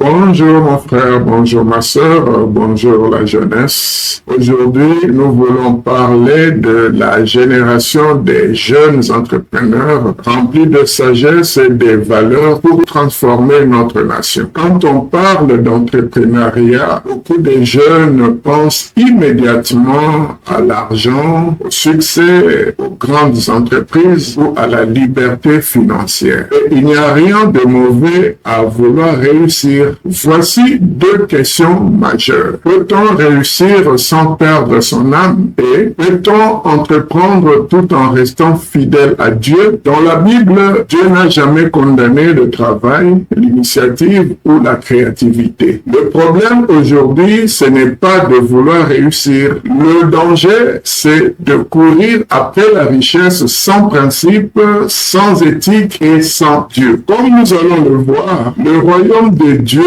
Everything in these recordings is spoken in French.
Bonjour mon frère, bonjour ma sœur, bonjour la jeunesse. Aujourd'hui, nous voulons parler de la génération des jeunes entrepreneurs remplis de sagesse et des valeurs pour transformer notre nation. Quand on parle d'entrepreneuriat, beaucoup de jeunes pensent immédiatement à l'argent, au succès, aux grandes entreprises ou à la liberté financière. Et il n'y a rien de mauvais à vouloir réussir. Voici deux questions majeures. Peut-on réussir sans perdre son âme? Et peut-on entreprendre tout en restant fidèle à Dieu? Dans la Bible, Dieu n'a jamais condamné le travail, l'initiative ou la créativité. Le problème aujourd'hui, ce n'est pas de vouloir réussir. Le danger, c'est de courir après la richesse sans principe, sans éthique et sans Dieu. Comme nous allons le voir, le royaume de Dieu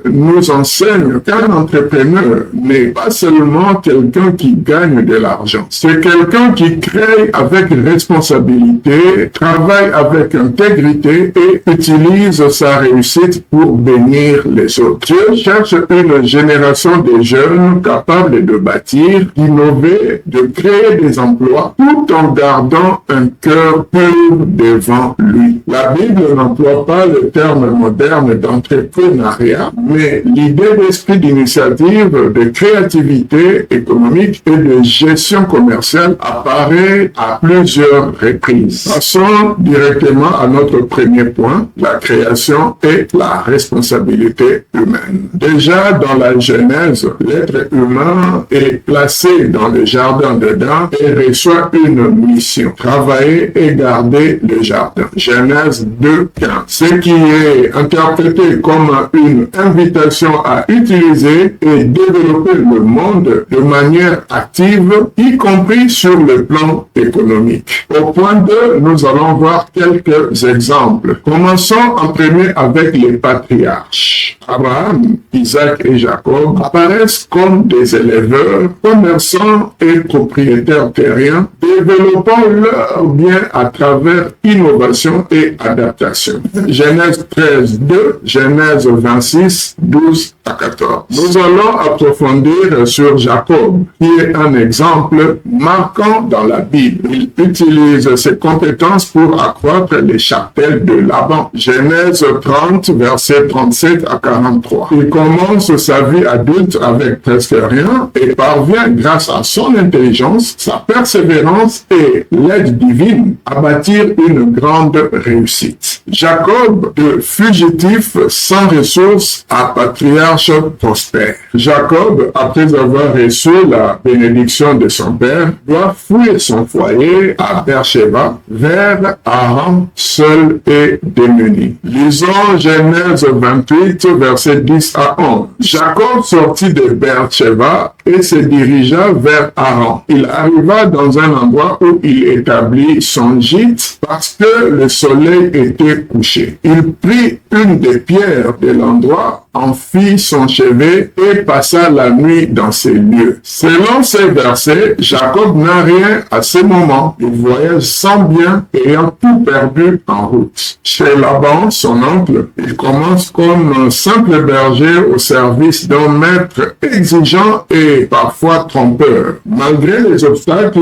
nous enseigne qu'un entrepreneur n'est pas seulement quelqu'un qui gagne de l'argent. C'est quelqu'un qui crée avec responsabilité, travaille avec intégrité et utilise sa réussite pour bénir les autres. Dieu cherche une génération de jeunes capables de bâtir, d'innover, de créer des emplois, tout en gardant un cœur pur devant lui. La Bible n'emploie pas le terme moderne d'entrepreneuriat, mais l'idée d'esprit d'initiative, de créativité économique et de gestion commerciale apparaît à plusieurs reprises. Passons directement à notre premier point, la création et la responsabilité humaine. Déjà dans la Genèse, l'être humain est placé dans le jardin d'Éden et reçoit une mission, travailler et garder le jardin. Genèse 2:15. Ce qui est interprété comme une invitation à utiliser et développer le monde de manière active, y compris sur le plan économique. Au point 2, nous allons voir quelques exemples. Commençons en premier avec les patriarches. Abraham, Isaac et Jacob apparaissent comme des éleveurs, commerçants et propriétaires terriens, développant leur bien à travers innovation et adaptation. Genèse 13:2, Genèse 26:12-14. Nous allons approfondir sur Jacob, qui est un exemple marquant dans la Bible. Il utilise ses compétences pour accroître les chapelles de Laban. Genèse 30, versets 37-43. Il commence sa vie adulte avec presque rien et parvient, grâce à son intelligence, sa persévérance et l'aide divine, à bâtir une grande réussite. Jacob, de fugitif sans ressources à patriarche prospère. Jacob, après avoir reçu la bénédiction de son père, doit fuir son foyer à Beersheba vers Haran, seul et démuni. Lisons Genèse 28, versets 10-11. Jacob sortit de Beersheba et se dirigea vers Haran. Il arriva dans un endroit où il établit son gîte parce que le soleil était couché. Il prit une des pierres de l'endroit, en fit son chevet et passa la nuit dans ces lieux. Selon ces versets, Jacob n'a rien à ce moment. Il voyage sans bien, ayant tout perdu en route. Chez Laban, son oncle, il commence comme un simple berger au service d'un maître exigeant et parfois trompeur. Malgré les obstacles,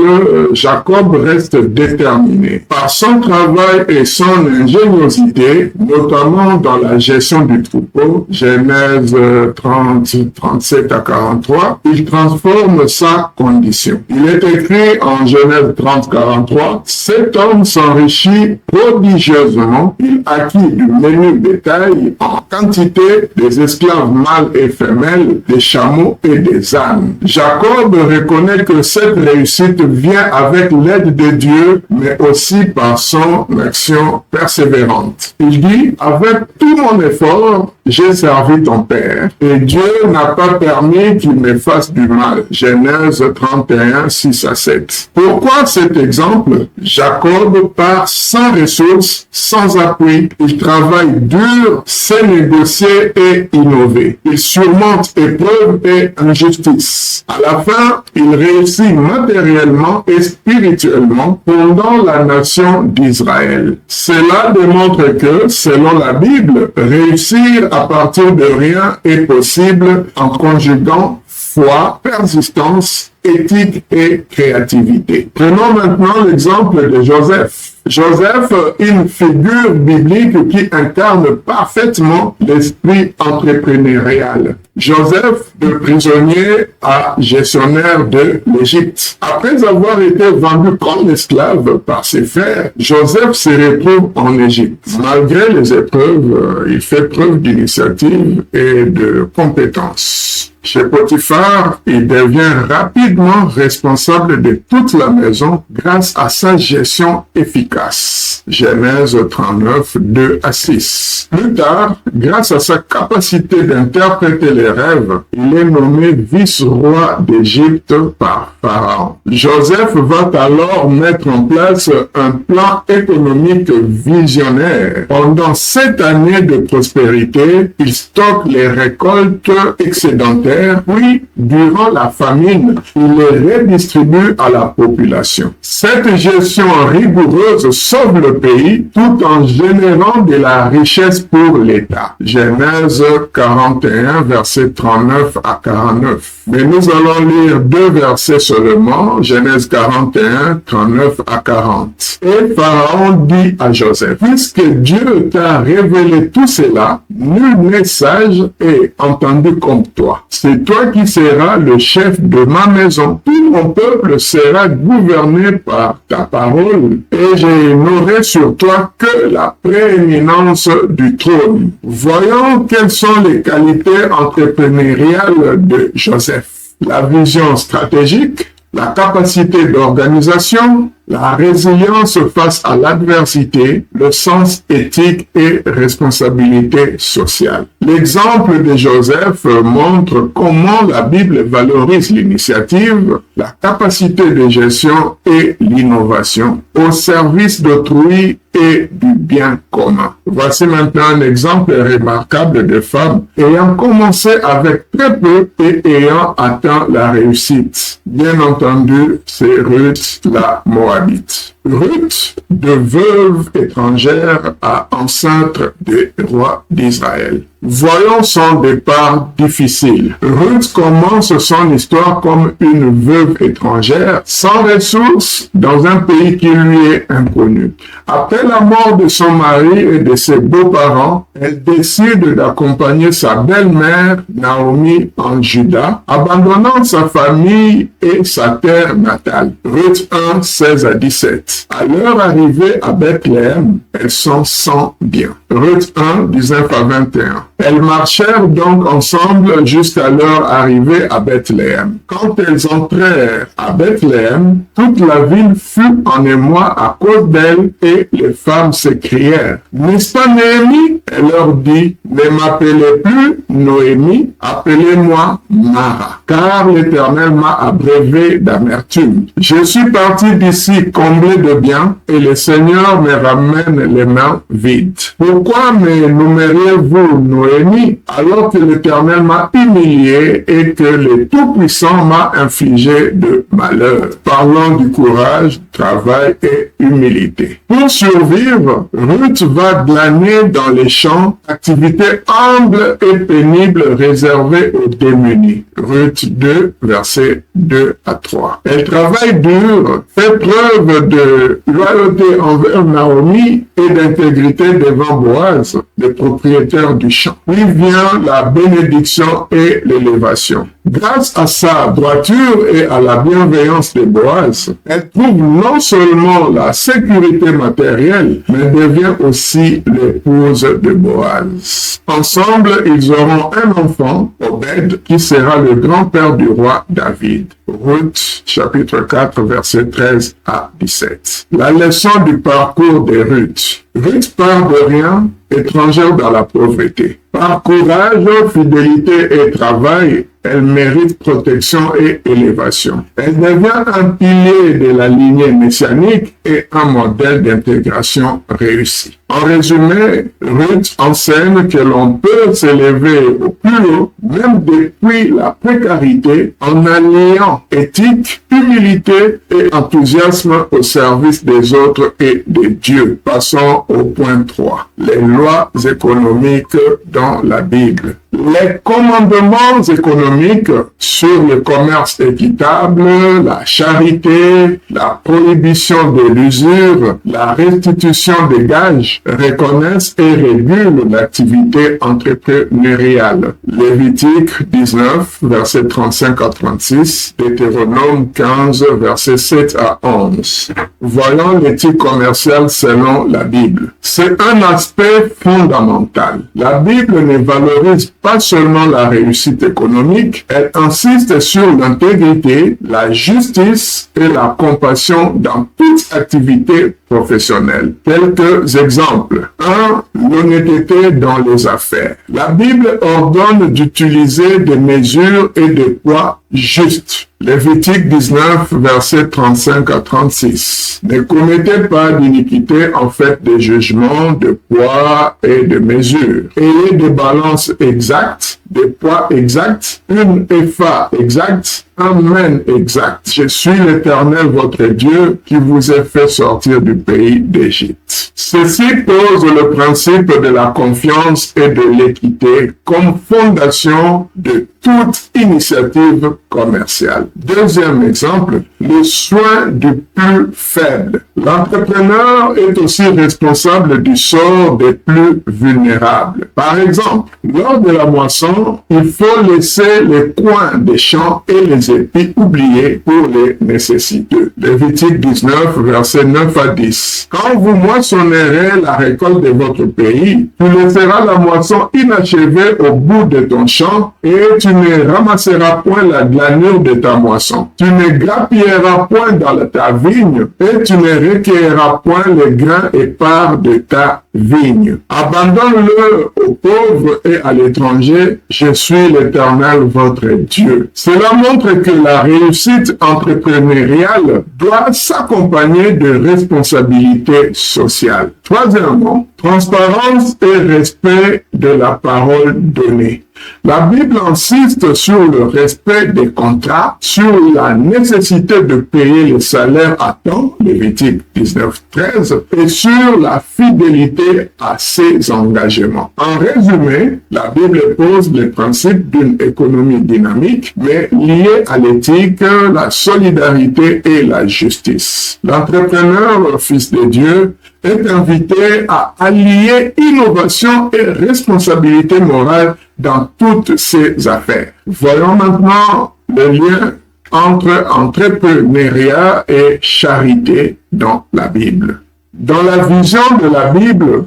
Jacob reste déterminé. Par son travail et son ingéniosité, notamment dans la gestion du troupeau, Genèse 30, 37-43, il transforme sa condition. Il est écrit en Genèse 30-43, cet homme s'enrichit prodigieusement, il acquit du menu bétail en quantité, des esclaves mâles et femelles, des chameaux et des ânes. Jacob reconnaît que cette réussite vient avec l'aide de Dieu, mais aussi par son action persévérante. Il dit, avec tout mon effort, j'ai servi ton père, et Dieu n'a pas permis qu'il me fasse du mal. Genèse 31, 6-7. Pourquoi cet exemple? Jacob part sans ressources, sans appui. Il travaille dur, sait négocier et innover. Il surmonte épreuves et injustices. 6. À la fin, il réussit matériellement et spirituellement pendant la nation d'Israël. Cela démontre que, selon la Bible, réussir à partir de rien est possible en conjuguant foi, persistance, éthique et créativité. Prenons maintenant l'exemple de Joseph. Joseph, une figure biblique qui incarne parfaitement l'esprit entrepreneurial. Joseph, de prisonnier à gestionnaire de l'Égypte. Après avoir été vendu comme esclave par ses frères, Joseph se retrouve en Égypte. Malgré les épreuves, il fait preuve d'initiative et de compétence. Chez Potiphar, il devient rapidement responsable de toute la maison grâce à sa gestion efficace. Genèse 39, 2 à 6. Plus tard, grâce à sa capacité d'interpréter les rêves, il est nommé vice-roi d'Égypte par Pharaon. Joseph va alors mettre en place un plan économique visionnaire. Pendant 7 années de prospérité, il stocke les récoltes excédentaires. Puis, durant la famine, il les redistribue à la population. Cette gestion rigoureuse sauve le pays tout en générant de la richesse pour l'État. Genèse 41, versets 39 à 49. Mais nous allons lire 2 versets seulement, Genèse 41, 39 à 40. Et Pharaon dit à Joseph, « Puisque Dieu t'a révélé tout cela, nul n'est sage et entendu comme toi. C'est toi qui seras le chef de ma maison. Tout mon peuple sera gouverné par ta parole, et je n'aurai sur toi que la prééminence du trône. » Voyons quelles sont les qualités entrepreneuriales de Joseph. La vision stratégique, la capacité d'organisation, la résilience face à l'adversité, le sens éthique et responsabilité sociale. L'exemple de Joseph montre comment la Bible valorise l'initiative, la capacité de gestion et l'innovation au service d'autrui et du bien commun. Voici maintenant un exemple remarquable de femme ayant commencé avec très peu et ayant atteint la réussite. Bien entendu, c'est Ruth la Moabite. Ruth, de veuve étrangère à enceinte des rois d'Israël. Voyons son départ difficile. Ruth commence son histoire comme une veuve étrangère, sans ressources, dans un pays qui lui est inconnu. Après la mort de son mari et de ses beaux-parents, elle décide d'accompagner sa belle-mère, Naomi, en Juda, abandonnant sa famille et sa terre natale. Ruth 1, 16 à 17. À leur arrivée à Bethléem, elles sont sans bien. Ruth 1, 19 à 21. Elles marchèrent donc ensemble jusqu'à leur arrivée à Bethléem. Quand elles entrèrent à Bethléem, toute la ville fut en émoi à cause d'elles et les femmes s'écrièrent, « N'est-ce pas Noémie ?» Elle leur dit, « Ne m'appelez plus Noémie, appelez-moi Mara, car l'Éternel m'a abrévé d'amertume. Je suis parti d'ici comblé de biens et le Seigneur me ramène les mains vides. Pourquoi me nommeriez-vous Noémie, alors que l'Éternel m'a humilié et que le Tout-Puissant m'a infligé de malheur? » Parlons du courage, travail et humilité. Pour survivre, Ruth va glaner dans les champs, activité humble et pénible réservée aux démunis. Ruth 2, versets 2 à 3. Elle travaille dur, fait preuve de loyauté envers Naomi et d'intégrité devant Boaz, le propriétaire du champ. Puis vient la bénédiction et l'élévation. Grâce à sa droiture et à la bienveillance de Boaz, elle trouve non seulement la sécurité matérielle, mais devient aussi l'épouse de Boaz. Ensemble, ils auront un enfant, Obed, qui sera le grand-père du roi David. Ruth, chapitre 4, versets 13 à 17. La leçon du parcours de Ruth. Ruth part de rien, étrangère dans la pauvreté. Par courage, fidélité et travail, elle mérite protection et élévation. Elle devient un pilier de la lignée messianique et un modèle d'intégration réussi. En résumé, Ruth enseigne que l'on peut s'élever au plus haut, même depuis la précarité, en alliant éthique, humilité et enthousiasme au service des autres et de Dieu. Passons au point 3. Les lois économiques dans la Bible. Les commandements économiques sur le commerce équitable, la charité, la prohibition de l'usure, la restitution des gages reconnaissent et régulent l'activité entrepreneuriale. Lévitique 19, versets 35 à 36, Deutéronome 15, versets 7 à 11. Voyons l'éthique commerciale selon la Bible. C'est un aspect fondamental. La Bible ne valorise pas seulement la réussite économique, elle insiste sur l'intégrité, la justice et la compassion dans toute activité professionnelle. Quelques exemples. 1. L'honnêteté dans les affaires. La Bible ordonne d'utiliser des mesures et des poids justes. Lévitique 19, versets 35 à 36. Ne commettez pas d'iniquité en fait des jugements, de poids et de mesures. Ayez des balances exactes, des poids exacts, une épha exacte, un mène exact. Je suis l'Éternel votre Dieu qui vous a fait sortir du pays d'Égypte. Ceci pose le principe de la confiance et de l'équité comme fondation de toute initiative commerciale. Deuxième exemple, le soin du plus faible. L'entrepreneur est aussi responsable du sort des plus vulnérables. Par exemple, lors de la moisson, il faut laisser les coins des champs et les épis oubliés pour les nécessiteux. Lévitique 19, versets 9 à 10. Quand vous moissonnerez la récolte de votre pays, tu laisseras la moisson inachevée au bout de ton champ et tu ne ramasseras point la glanure de ta moisson. Tu ne grappilleras point dans ta vigne et tu ne recueilleras point les grains épars de ta vigne. Abandonne-le aux pauvres et à l'étranger. Je suis l'Éternel votre Dieu. Cela montre que la réussite entrepreneuriale doit s'accompagner de responsabilités sociales. Troisièmement, transparence et respect de la parole donnée. La Bible insiste sur le respect des contrats, sur la nécessité de payer les salaires à temps, Lévitique 19, 13, et sur la fidélité à ses engagements. En résumé, la Bible pose les principes d'une économie dynamique, mais liée à l'éthique, la solidarité et la justice. L'entrepreneur, fils de Dieu, est invité à allier innovation et responsabilité morale dans toutes ses affaires. Voyons maintenant le lien entre entrepreneuriat et charité dans la Bible. Dans la vision de la Bible,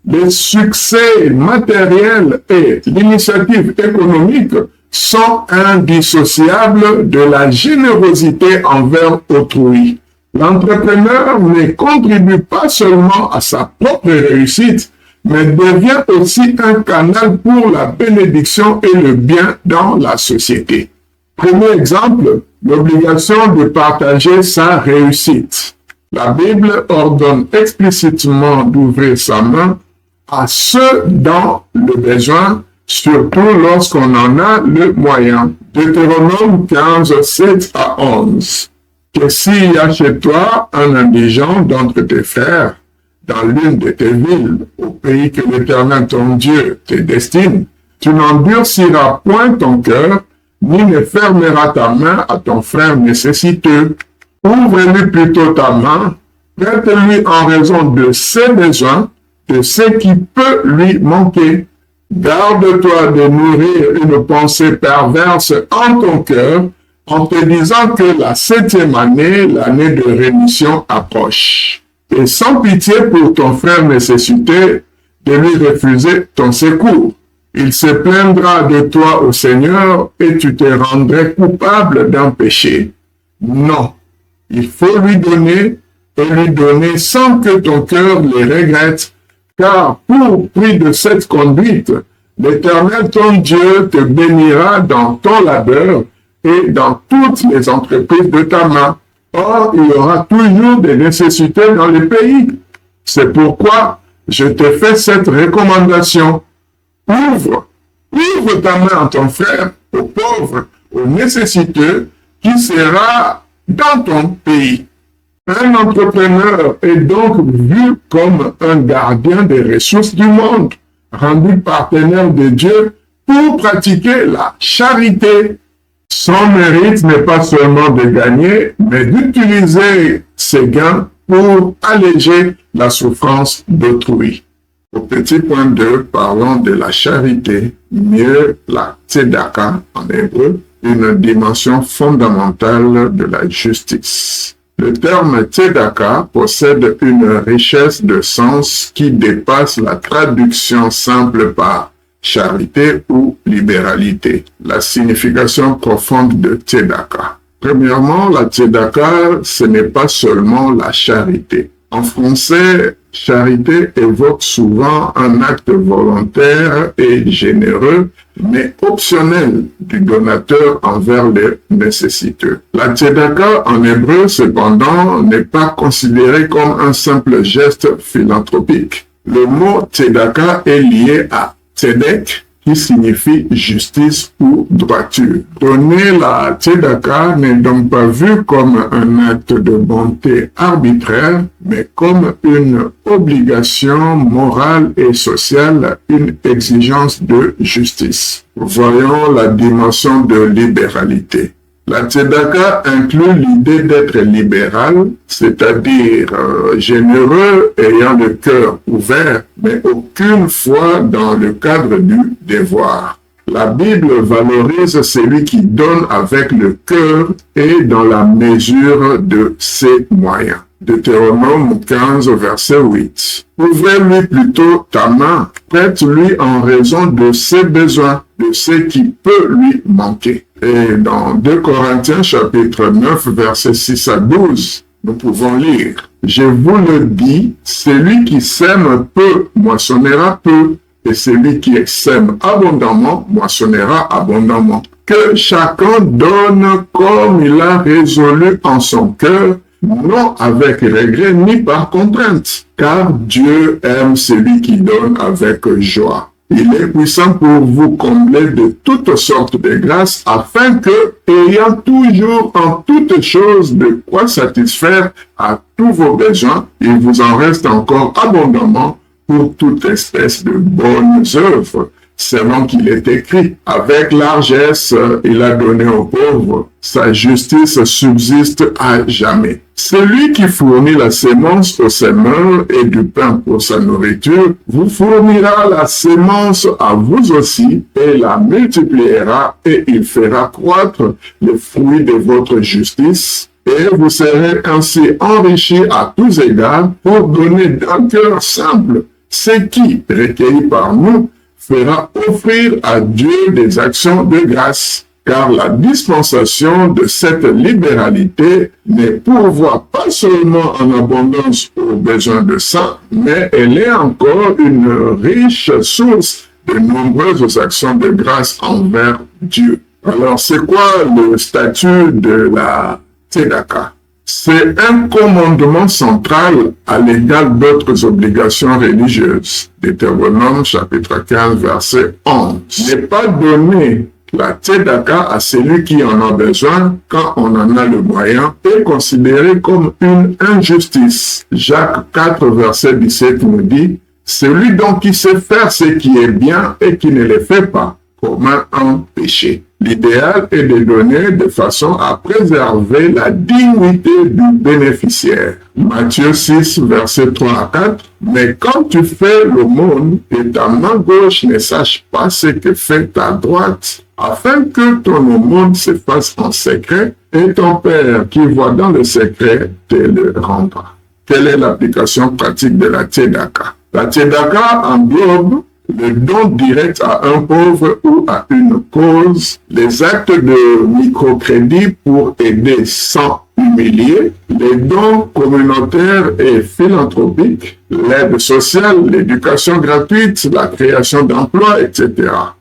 les succès matériels et l'initiative économique sont indissociables de la générosité envers autrui. L'entrepreneur ne contribue pas seulement à sa propre réussite, mais devient aussi un canal pour la bénédiction et le bien dans la société. Premier exemple, l'obligation de partager sa réussite. La Bible ordonne explicitement d'ouvrir sa main à ceux dans le besoin, surtout lorsqu'on en a le moyen. Deutéronome 15, 7 à 11. Que s'il y a chez toi un indigent d'entre tes frères, dans l'une de tes villes, au pays que l'Éternel ton Dieu te destine, tu n'endurciras point ton cœur, ni ne fermeras ta main à ton frère nécessiteux. Ouvre-lui plutôt ta main, prête-lui en raison de ses besoins, de ce qui peut lui manquer. Garde-toi de nourrir une pensée perverse en ton cœur, en te disant que la 7e année, l'année de rémission, approche. Et sans pitié pour ton frère nécessité, de lui refuser ton secours. Il se plaindra de toi au Seigneur et tu te rendrais coupable d'un péché. Non, il faut lui donner et lui donner sans que ton cœur les regrette, car pour prix de cette conduite, l'Éternel ton Dieu te bénira dans ton labeur et dans toutes les entreprises de ta main. Or, il y aura toujours des nécessités dans le pays. C'est pourquoi je te fais cette recommandation. Ouvre ta main à ton frère, aux pauvres, aux nécessiteux, qui sera dans ton pays. Un entrepreneur est donc vu comme un gardien des ressources du monde, rendu partenaire de Dieu pour pratiquer la charité. Son mérite n'est pas seulement de gagner, mais d'utiliser ses gains pour alléger la souffrance d'autrui. Au petit point 2, parlons de la charité, mieux la tzedaka en hébreu, une dimension fondamentale de la justice. Le terme tzedaka possède une richesse de sens qui dépasse la traduction simple par charité ou libéralité. La signification profonde de tzedaka. Premièrement, la tzedaka, ce n'est pas seulement la charité. En français, charité évoque souvent un acte volontaire et généreux, mais optionnel du donateur envers les nécessiteux. La tzedaka en hébreu, cependant, n'est pas considérée comme un simple geste philanthropique. Le mot tzedaka est lié à tzedek, qui signifie justice ou droiture. Donner la tzedaka n'est donc pas vu comme un acte de bonté arbitraire, mais comme une obligation morale et sociale, une exigence de justice. Voyons la dimension de libéralité. La tzedaka inclut l'idée d'être libéral, c'est-à-dire généreux, ayant le cœur ouvert, mais aucune fois dans le cadre du devoir. La Bible valorise celui qui donne avec le cœur et dans la mesure de ses moyens. Deutéronome 15, verset 8. Ouvrez-lui plutôt ta main, prête-lui en raison de ses besoins, de ce qui peut lui manquer. Et dans 2 Corinthiens chapitre 9, verset 6 à 12, nous pouvons lire « Je vous le dis, celui qui sème peu moissonnera peu, et celui qui sème abondamment moissonnera abondamment. Que chacun donne comme il a résolu en son cœur, non avec regret ni par contrainte, car Dieu aime celui qui donne avec joie. Il est puissant pour vous combler de toutes sortes de grâces, afin que, ayant toujours en toutes choses de quoi satisfaire à tous vos besoins, il vous en reste encore abondamment pour toute espèce de bonnes œuvres, selon qu'il est écrit. Avec largesse, il a donné aux pauvres. Sa justice subsiste à jamais. Celui qui fournit la sémence au semeur et du pain pour sa nourriture, vous fournira la sémence à vous aussi et la multipliera et il fera croître les fruits de votre justice. Et vous serez ainsi enrichis à tous égards pour donner d'un cœur simple ce qui, recueilli par nous, fera offrir à Dieu des actions de grâce, car la dispensation de cette libéralité ne pourvoit pas seulement en abondance aux besoins de saints, mais elle est encore une riche source de nombreuses actions de grâce envers Dieu. Alors, c'est quoi le statut de la tzedaka? C'est un commandement central à l'égal d'autres obligations religieuses. Deutéronome chapitre 15 verset 11. N'est pas donné la tzedaka à celui qui en a besoin quand on en a le moyen est considéré comme une injustice. Jacques 4 verset 17 nous dit « Celui donc qui sait faire ce qui est bien et qui ne le fait pas commet un péché. » L'idéal est de donner de façon à préserver la dignité du bénéficiaire. Matthieu 6, verset 3 à 4. Mais quand tu fais l'aumône et ta main gauche ne sache pas ce que fait ta droite, afin que ton aumône se fasse en secret, et ton Père qui voit dans le secret te le rendra. Quelle est l'application pratique de la tzedaka? La tzedaka englobe le don direct à un pauvre ou à une cause, les actes de microcrédit pour aider sans humiliés, les dons communautaires et philanthropiques, l'aide sociale, l'éducation gratuite, la création d'emplois, etc.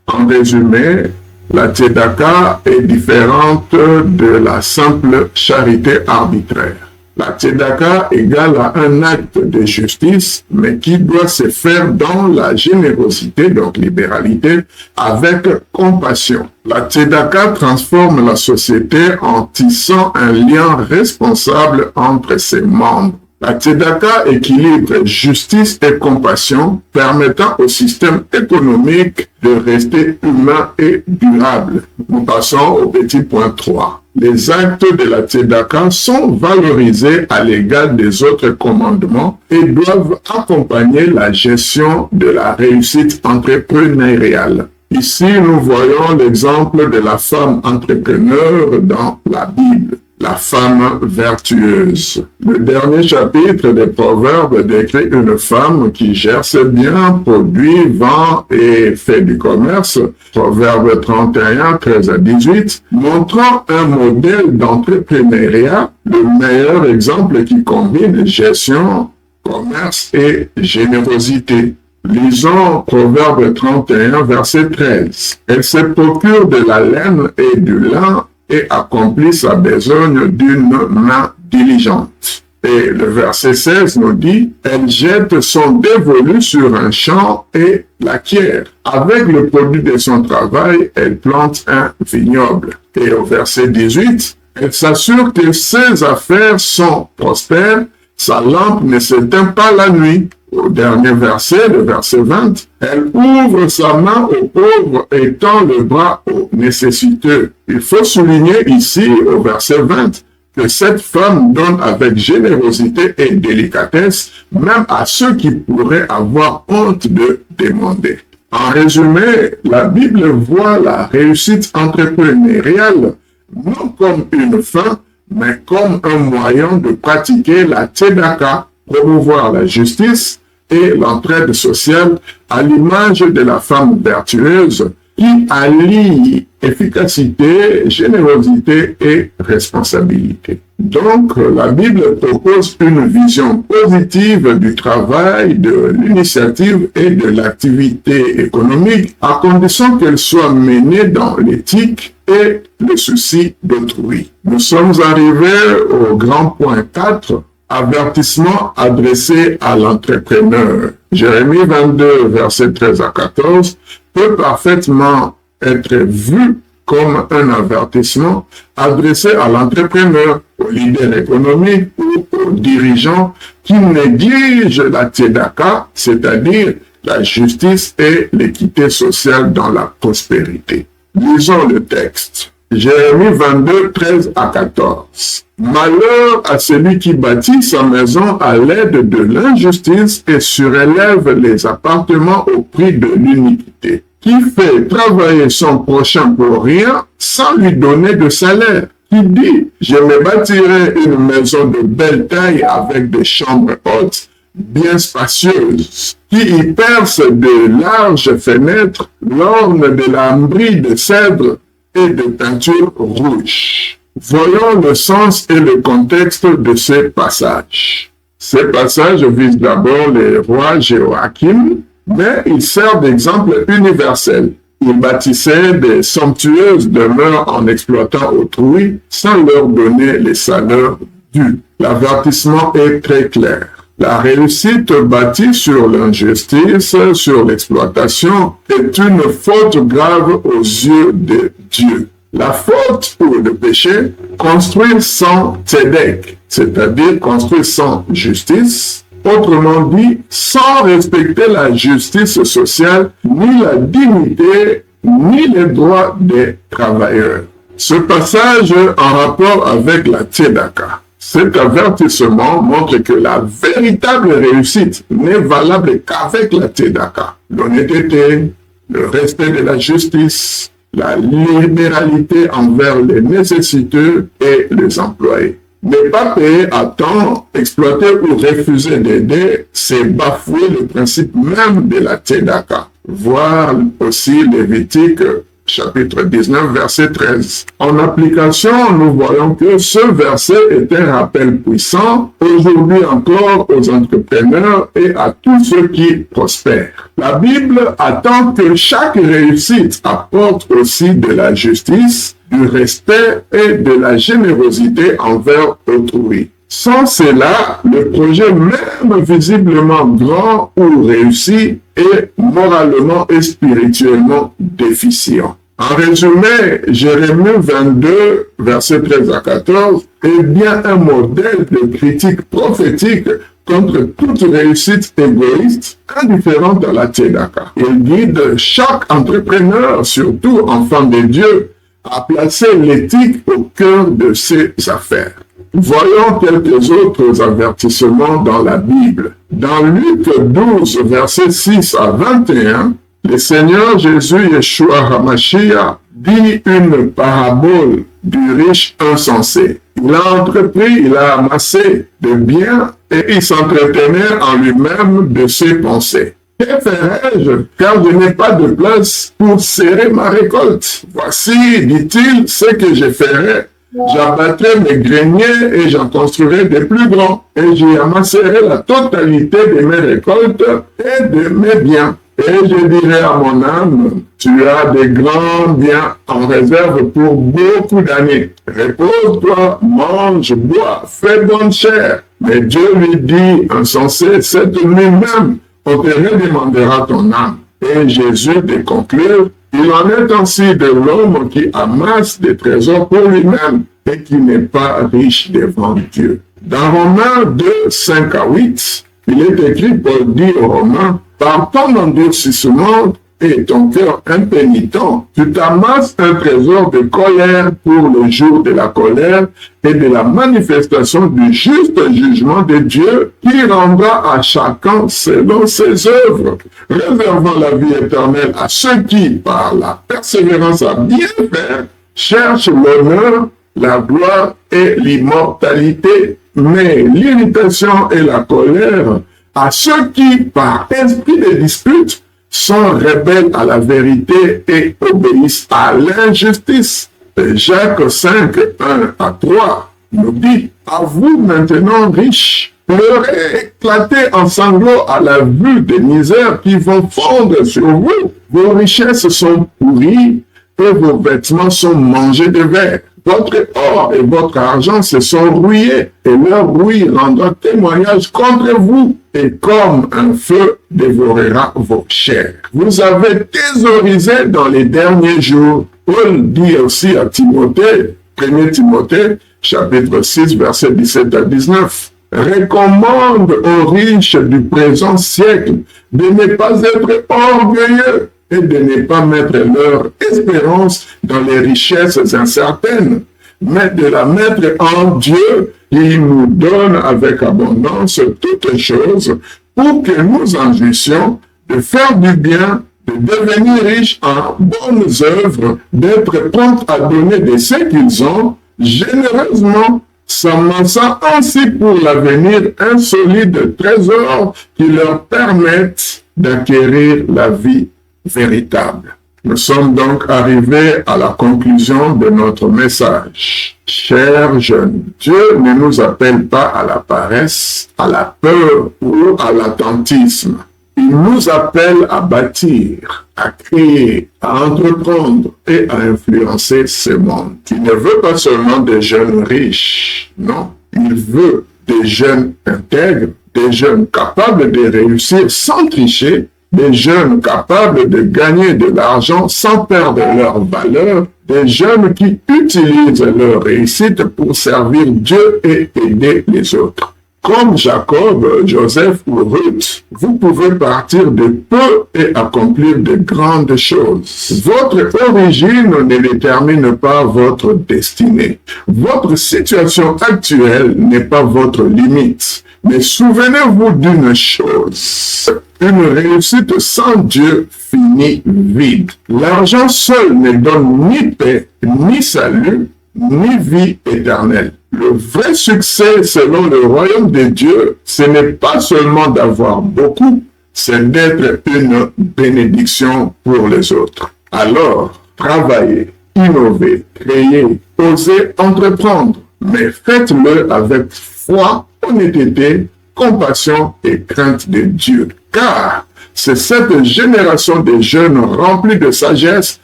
En résumé, la tzedaka est différente de la simple charité arbitraire. La tzedaka égale à un acte de justice, mais qui doit se faire dans la générosité, donc libéralité, avec compassion. La tzedaka transforme la société en tissant un lien responsable entre ses membres. La tzedaka équilibre justice et compassion, permettant au système économique de rester humain et durable. Nous passons au petit point 3. Les actes de la tzedaka sont valorisés à l'égal des autres commandements et doivent accompagner la gestion de la réussite entrepreneuriale. Ici, nous voyons l'exemple de la femme entrepreneur dans la Bible. La femme vertueuse. Le dernier chapitre des Proverbes décrit une femme qui gère ses biens, produit, vend et fait du commerce. Proverbe 31, 13 à 18, montrant un modèle d'entrepreneuriat, le meilleur exemple qui combine gestion, commerce et générosité. Lisons Proverbe 31, verset 13. Elle se procure de la laine et du lin et accomplit sa besogne d'une main diligente. Et le verset 16 nous dit, elle jette son dévolu sur un champ et l'acquiert. Avec le produit de son travail, elle plante un vignoble. Et au verset 18, elle s'assure que ses affaires sont prospères, sa lampe ne s'éteint pas la nuit. Au dernier verset, le verset 20, elle ouvre sa main aux pauvres et tend le bras aux nécessiteux. Il faut souligner ici, au verset 20, que cette femme donne avec générosité et délicatesse, même à ceux qui pourraient avoir honte de demander. En résumé, la Bible voit la réussite entrepreneuriale non comme une fin, mais comme un moyen de pratiquer la tzedaka, promouvoir la justice et l'entraide sociale à l'image de la femme vertueuse qui allie efficacité, générosité et responsabilité. Donc, la Bible propose une vision positive du travail, de l'initiative et de l'activité économique à condition qu'elle soit menée dans l'éthique et le souci d'autrui. Nous sommes arrivés au grand point 4, avertissement adressé à l'entrepreneur. Jérémie 22, versets 13 à 14, peut parfaitement être vu comme un avertissement adressé à l'entrepreneur, au leader économique ou aux dirigeants qui négligent la tzedaka, c'est-à-dire la justice et l'équité sociale dans la prospérité. Lisons le texte. Jérémie 22, 13 à 14. Malheur à celui qui bâtit sa maison à l'aide de l'injustice et surélève les appartements au prix de l'iniquité, qui fait travailler son prochain pour rien sans lui donner de salaire, qui dit « Je me bâtirai une maison de belle taille avec des chambres hautes, bien spacieuses, qui y perce de larges fenêtres, l'orne de lambris de cèdre et de peinture rouge. » Voyons le sens et le contexte de ces passages. Ces passages visent d'abord les rois Joachim, mais ils servent d'exemple universel. Ils bâtissaient des somptueuses demeures en exploitant autrui sans leur donner les salaires dus. L'avertissement est très clair. La réussite bâtie sur l'injustice, sur l'exploitation, est une faute grave aux yeux de Dieu. La faute ou le péché, construire sans tzedek, c'est-à-dire construire sans justice, autrement dit, sans respecter la justice sociale, ni la dignité, ni les droits des travailleurs. Ce passage en rapport avec la tzedaka. Cet avertissement montre que la véritable réussite n'est valable qu'avec la tzedaka. L'honnêteté, le respect de la justice, la libéralité envers les nécessiteux et les employés. Ne pas payer à temps, exploiter ou refuser d'aider, c'est bafouer le principe même de la tzedaka. Voir aussi Lévitique chapitre 19, verset 13. En application, nous voyons que ce verset est un rappel puissant aujourd'hui encore aux entrepreneurs et à tous ceux qui prospèrent. La Bible attend que chaque réussite apporte aussi de la justice, du respect et de la générosité envers autrui. Sans cela, le projet, même visiblement grand ou réussi, est moralement et spirituellement déficient. En résumé, Jérémie 22, versets 13 à 14, est bien un modèle de critique prophétique contre toute réussite égoïste, indifférente à la tzedaka. Il guide chaque entrepreneur, surtout enfant de Dieu, à placer l'éthique au cœur de ses affaires. Voyons quelques autres avertissements dans la Bible. Dans Luc 12, versets 6 à 21, le Seigneur Jésus Yeshua HaMashiach dit une parabole du riche insensé. Il a entrepris, il a amassé de biens et il s'entretenait en lui-même de ses pensées. Que ferai-je, car je n'ai pas de place pour serrer ma récolte? Voici, dit-il, ce que je ferai. J'abattrai mes greniers et j'en construirai des plus grands, et j'y amasserai la totalité de mes récoltes et de mes biens. Et je dirai à mon âme, tu as des grands biens en réserve pour beaucoup d'années. Repose-toi, mange, bois, fais bonne chère. Mais Dieu lui dit, insensé, cette nuit même, on te redemandera ton âme. Et Jésus de conclure, il en est ainsi de l'homme qui amasse des trésors pour lui-même et qui n'est pas riche devant Dieu. Dans Romains 2, 5 à 8, il est écrit, Paul dit aux Romains, par ton endurcissement et ton cœur impénitent, tu t'amasses un trésor de colère pour le jour de la colère et de la manifestation du juste jugement de Dieu qui rendra à chacun selon ses œuvres, réservant la vie éternelle à ceux qui, par la persévérance à bien faire, cherchent l'honneur, la gloire et l'immortalité, mais l'irritation et la colère à ceux qui, par esprit de dispute, sont rebelles à la vérité et obéissent à l'injustice. Et Jacques 5, 1 à 3 nous dit, à vous maintenant riches, pleurez, éclatez en sanglots à la vue des misères qui vont fondre sur vous. Vos richesses sont pourries et vos vêtements sont mangés de vers. Votre or et votre argent se sont rouillés, et leur rouille rendra témoignage contre vous, et comme un feu dévorera vos chairs. Vous avez thésaurisé dans les derniers jours. Paul dit aussi à Timothée, 1 Timothée, chapitre 6, versets 17 à 19, recommande aux riches du présent siècle de ne pas être orgueilleux et de ne pas mettre leur espérance dans les richesses incertaines, mais de la mettre en Dieu qui nous donne avec abondance toutes choses pour que nous en jouissions de faire du bien, de devenir riches en bonnes œuvres, d'être prompts à donner de ce qu'ils ont, généreusement, s'amassant ainsi pour l'avenir un solide trésor qui leur permette d'acquérir la vie véritable. Nous sommes donc arrivés à la conclusion de notre message. Chers jeunes, Dieu ne nous appelle pas à la paresse, à la peur ou à l'attentisme. Il nous appelle à bâtir, à créer, à entreprendre et à influencer ce monde. Il ne veut pas seulement des jeunes riches, non. Il veut des jeunes intègres, des jeunes capables de réussir sans tricher, des jeunes capables de gagner de l'argent sans perdre leur valeur, des jeunes qui utilisent leur réussite pour servir Dieu et aider les autres. Comme Jacob, Joseph ou Ruth, vous pouvez partir de peu et accomplir de grandes choses. Votre origine ne détermine pas votre destinée. Votre situation actuelle n'est pas votre limite. Mais souvenez-vous d'une chose, une réussite sans Dieu finit vide. L'argent seul ne donne ni paix, ni salut, ni vie éternelle. Le vrai succès selon le royaume de Dieu, ce n'est pas seulement d'avoir beaucoup, c'est d'être une bénédiction pour les autres. Alors, travailler, innover, créer, oser entreprendre, mais faites-le avec foi, honnêteté, compassion et crainte de Dieu. Car c'est cette génération de jeunes remplis de sagesse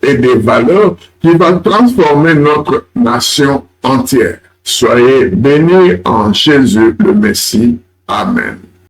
et de valeurs qui va transformer notre nation entière. Soyez bénis en Jésus le Messie. Amen.